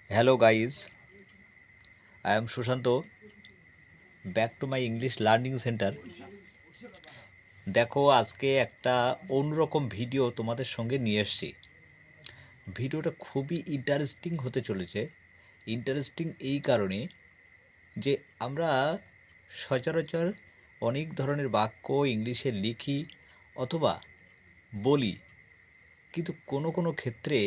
Hello guys, I am Sushanto. Back to my English Learning Center. দেখো আজকে একটা অন্যরকম ভিডিও তোমাদের সঙ্গে নিয়ে এসেছি। ভিডিওটা খুবই ইন্টারেস্টিং হতে চলেছে। ইন্টারেস্টিং এই কারণে যে আমরা সচরাচর অনেক ধরনের বাক্য ইংলিশে লিখি অথবা বলি, কিন্তু কোনো কোনো ক্ষেত্রে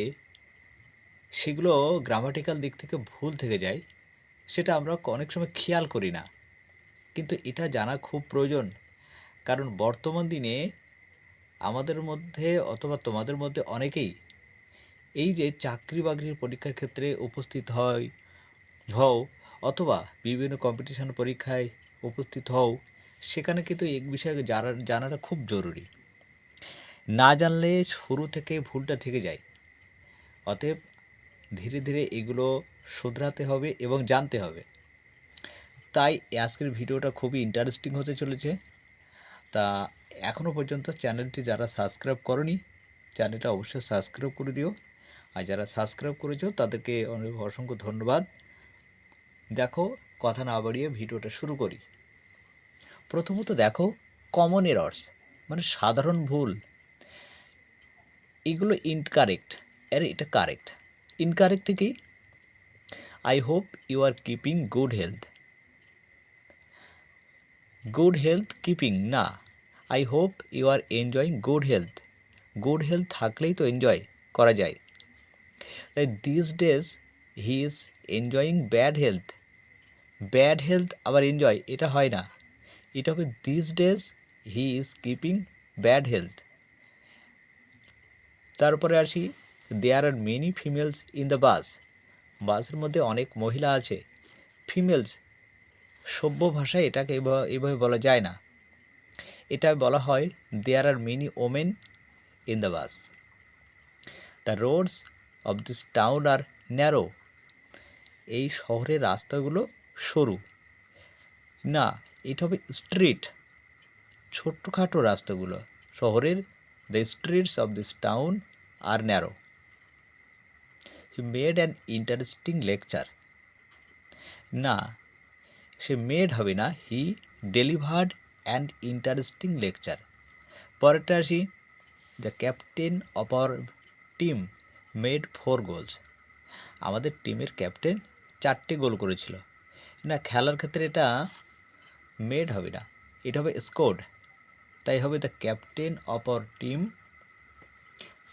সেগুলো গ্রামাটিক্যাল দিক থেকে ভুল থেকে যায়, সেটা আমরা অনেক সময় খেয়াল করি না। কিন্তু এটা জানা খুব প্রয়োজন, কারণ বর্তমান দিনে আমাদের মধ্যে অথবা তোমাদের মধ্যে অনেকেই এই যে চাকরি বাকরির পরীক্ষার ক্ষেত্রে উপস্থিত হও অথবা বিভিন্ন কম্পিটিশন পরীক্ষায় উপস্থিত হও, সেখানে কিন্তু এই বিষয়ে জানাটা খুব জরুরি। না জানলে শুরু থেকে ভুলটা থেকে যায়। অতএব ধীরে ধীরে এগুলো শুধরাতে হবে এবং জানতে হবে। তাই আজকের ভিডিওটা খুবই ইন্টারেস্টিং হতে চলেছে। তা এখনও পর্যন্ত চ্যানেলটি যারা সাবস্ক্রাইব করনি, চ্যানেলটা অবশ্যই সাবস্ক্রাইব করে দিও। আর যারা সাবস্ক্রাইব করেছো তাদেরকে অনেক অসংখ্য ধন্যবাদ। দেখো, কথা না বাড়িয়ে ভিডিওটা শুরু করি। প্রথমত দেখো, কমন এরর্স মানে সাধারণ ভুল, এগুলো ইনকারেক্ট। এটা কারেক্ট। ইনকারেক্ট কি? I hope you are keeping good health. Good health keeping না, I hope you are enjoying good health. Good health থাকলেই তো এনজয় করা যায়। তাই this days he is enjoying bad health. Bad health আবার enjoy, এটা হয় না। এটা হবে this days he is keeping bad health. তারপরে আসি, there are many females in the bus. বাসের মধ্যে অনেক মহিলা আছে। ফিমেলস সভ্য ভাষায় এটাকে এইভাবে বলা যায় না। এটা বলা হয় there are many women in the bus. The roads of this town are narrow. এই শহরের রাস্তাগুলো সরু না, এটা হবে স্ট্রিট। ছোট্টখাটো রাস্তাগুলো শহরের, the streets of this town are narrow. He made an interesting lecture না, সে মেড হবে না, he delivered an interesting lecture. পরেরটা আসি, the captain of our team made 4 goals. আমাদের টিমের ক্যাপ্টেন 4টে গোল করেছিল না, খেলার ক্ষেত্রে এটা মেড হবে না, এটা হবে স্কোর্ড। তাই হবে the captain of our team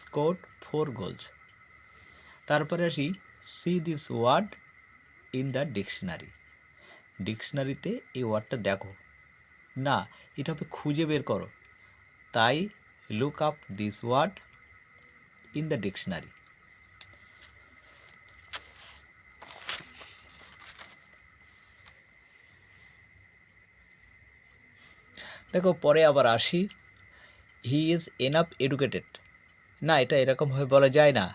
scored 4 goals. তারপরে আসি, see this word in the dictionary. ডিকশনারিতে এই ওয়ার্ডটা দেখো না, এটা হবে খুঁজে বের করো। তাই look up this word in the dictionary. দেখো, পরে আবার আসি, হি ইজ এনাফ এডুকেটেড না, এটা এরকমভাবে বলা যায় না।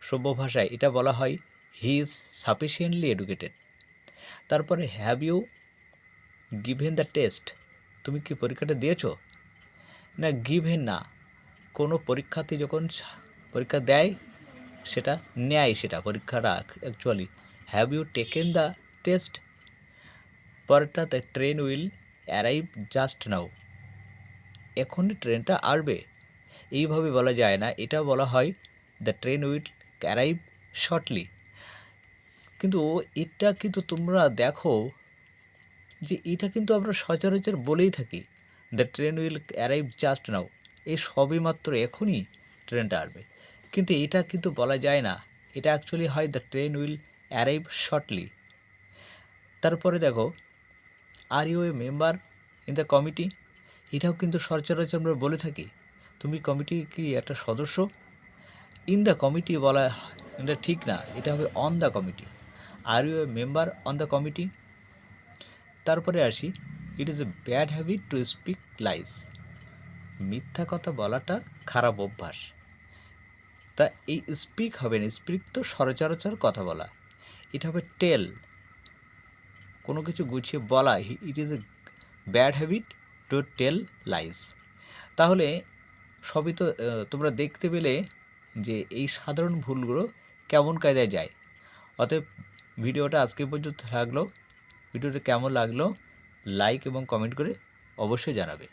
সভ্য ভাষায় এটা বলা হয় হি ইজ সাফিসিয়েন্টলি এডুকেটেড। তারপরে have you given the test. তুমি কি পরীক্ষাটা দিয়েছো না, গিভেন না। কোনো পরীক্ষার্থী যখন পরীক্ষা দেয় সেটা নেয়, সেটা পরীক্ষাটা actually. Have you taken the test. পরেরটা, the train will arrive just now. এখনই ট্রেনটা আসবে, এইভাবে বলা যায় না। এটা বলা হয় the train will arrive shortly. কিন্তু এটা কিন্তু তোমরা দেখো যে এটা কিন্তু আমরা সচরাচর বলেই থাকি, the train will arrive just নাও। এই সবই মাত্র এখনই ট্রেনটা আসবে, কিন্তু এটা কিন্তু বলা যায় না। এটা অ্যাকচুয়ালি হয় the train will arrive shortly. তারপরে দেখো, are you a member in the committee. এটাও কিন্তু সচরাচর আমরা বলে থাকি, তুমি কমিটি কি একটা সদস্য। ইন দ্য কমিটি বলা এটা ঠিক না, এটা হবে on the committee. Are you a member on the committee. তারপরে আসি, it is a bad habit to speak lies. মিথ্যা কথা বলাটা খারাপ অভ্যাস। তা এই স্পিক হবে না, স্পিক তো সচরাচর কথা বলা, এটা হবে টেল, কোনো কিছু গুছিয়ে বলা। It is a bad habit to tell lies. তাহলে সবই তো তোমরা দেখতে পেলে যে এই সাধারণ ভুলগুলো কেমন কায়দায় যায়। অতএব ভিডিওটা আজকে পর্যন্ত থাকলো। ভিডিওটা কেমন লাগলো লাইক এবং কমেন্ট করে অবশ্যই জানাবে।